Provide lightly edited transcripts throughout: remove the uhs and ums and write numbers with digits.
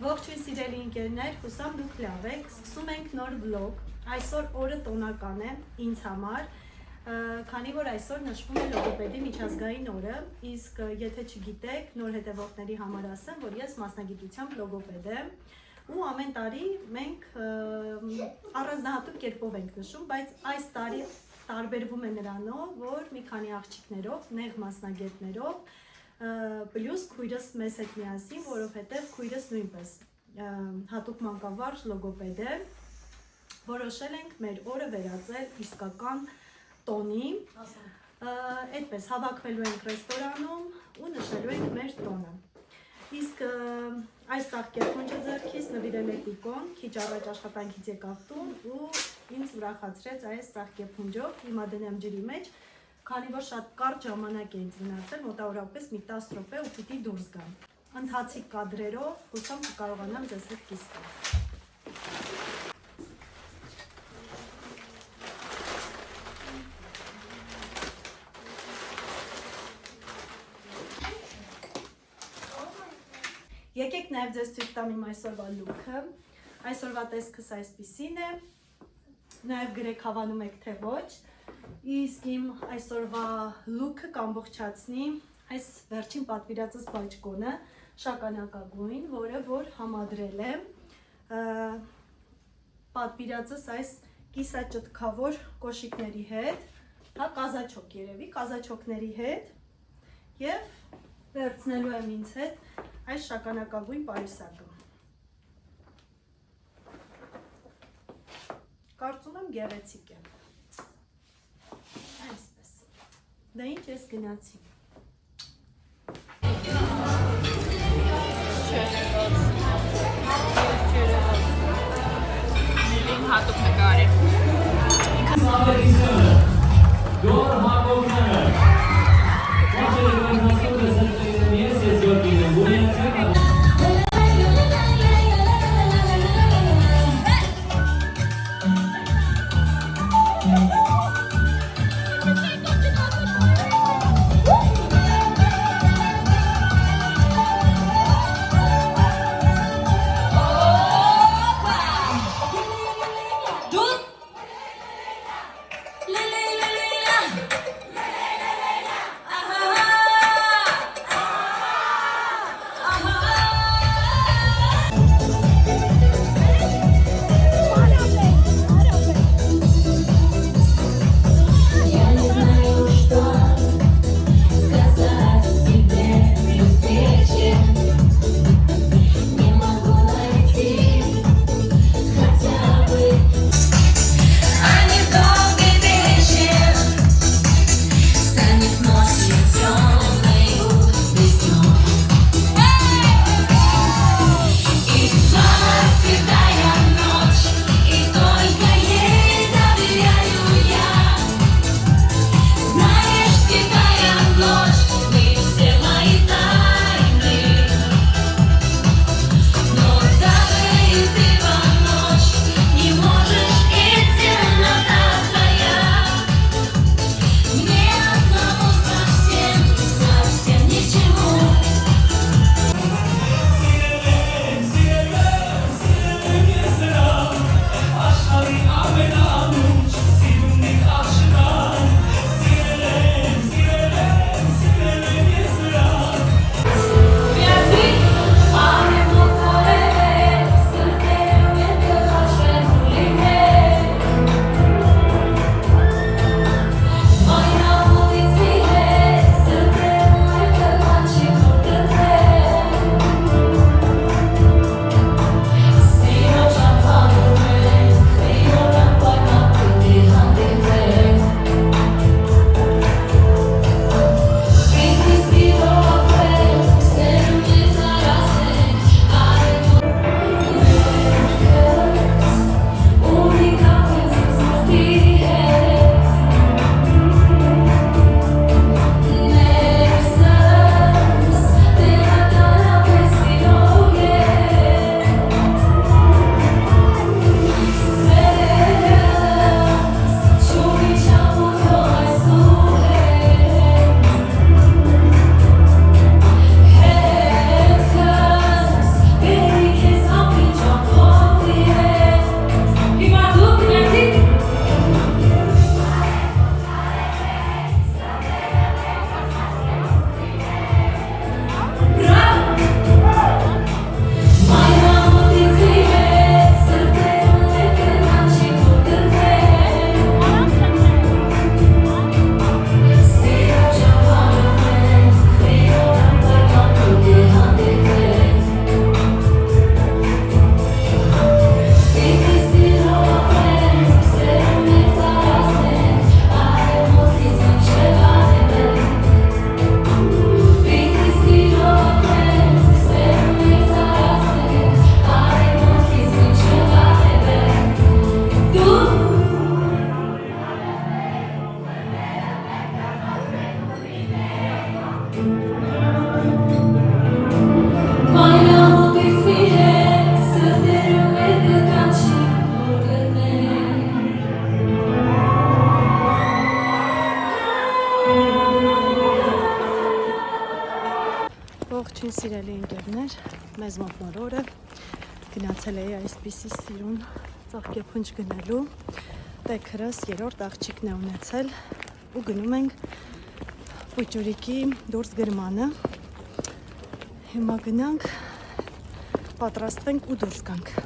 Ողջույն սիրելի ընկերներ, հուսամ դուք լավ եք, սկսում ենք նոր վլոգ, այսօր օրը տոնական է ինձ համար, քանի որ այսօր նշվում է լոգոպեդի միջազգային օրը, իսկ եթե չգիտեք, նոր հետևորդների համար ասեմ, որ ես մասնագիտությամբ լոգոպեդ եմ ու ամեն տարի մենք առանձնահատուկ կերպով ենք նշում, բայց այս տարի տարբերվում է նրանով, որ մի քանի աղջիկներով, նեղ մասնագետներով Պլյուս քույրս մեզ հետ միասին, որովհետև քույրս նույնպես հատուկ մանկավարժ լոգոպեդ է, որոշել ենք մեր օրը վերածել իսկական տոնի, այդպես հավաքվելու ենք ռեստորանում ու նշելու ենք մեր տոնը։ Իսկ այս ծաղկերքունջը ձեռքից նվիրել է Տիկոն, քիչ առաջ աշխատանքից եկավ տուն ու ինձ ուրախացրեց այս ծաղկերքունջով, հիմա դնեմ ջրի մեջ, քանի որ շատ կարճ ժամանակ է ինձ մնացել, մոտավորապես մի 10 րոպե ու պիտի դուրս գամ։ Ընթացիկ կադրերով հուսամ կկարողանամ ձեզ հետ կիսվել։ Եկեք նաև ձեզ ցույց տամ իմ այսօրվա լուքը։ Այսօրվա տեսքս այսպիսին է, նաև գրեք հավանում եք թե ոչ։ Իսկ իմ այսօրվա լուքը կամբողջացնի այս վերջին պատվիրածս բաճկոնը, շագանակագույն, որը որ համադրել եմ պատվիրածս այս կիսաճտքավոր կոշիկների հետ, հա կազաչոկ երևի, կազաչոկների հետ և վերցնելու եմ ինձ հետ այս շագանակագույն պայուսակը։ Կարծում եմ գեղեցիկ է։ Այսպես, դա ինչ ես գնացի։ Նելին հատուկ նկար է։ մեզ մոտ նոր օրը գնացել էի այսպիսի սիրուն ծաղկեփունջ գնելու տեքրս 3-րդ աղջիկն է ունեցել ու գնում ենք պուճուրիկի դուրս գրմանը հիմա գնանք պատրաստվենք ու դուրս գանք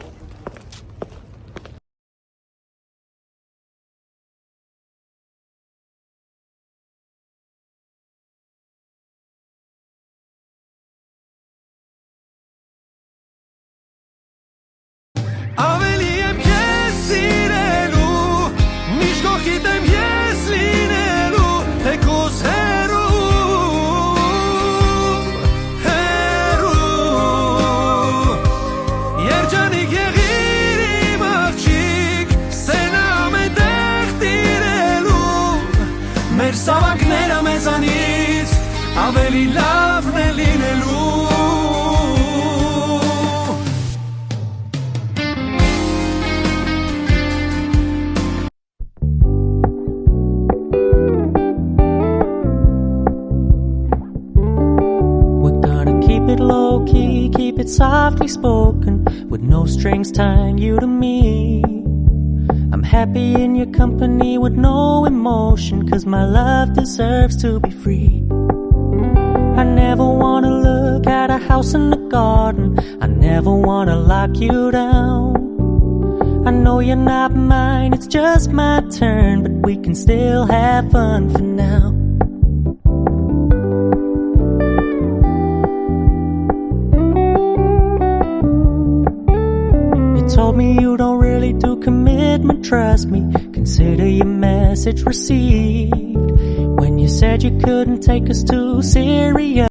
Սավանքները մեզանից ավելի լավն է լինելու We're gonna keep it low key, keep it softly spoken with no strings tying you to me I'm happy in your company with no emotion Cause my love deserves to be free I never wanna look at a house in the garden I never wanna lock you down I know you're not mine, it's just my turn But we can still have fun for now Told me you don't really do commitment, trust me Consider your message received When you said you couldn't take us too serious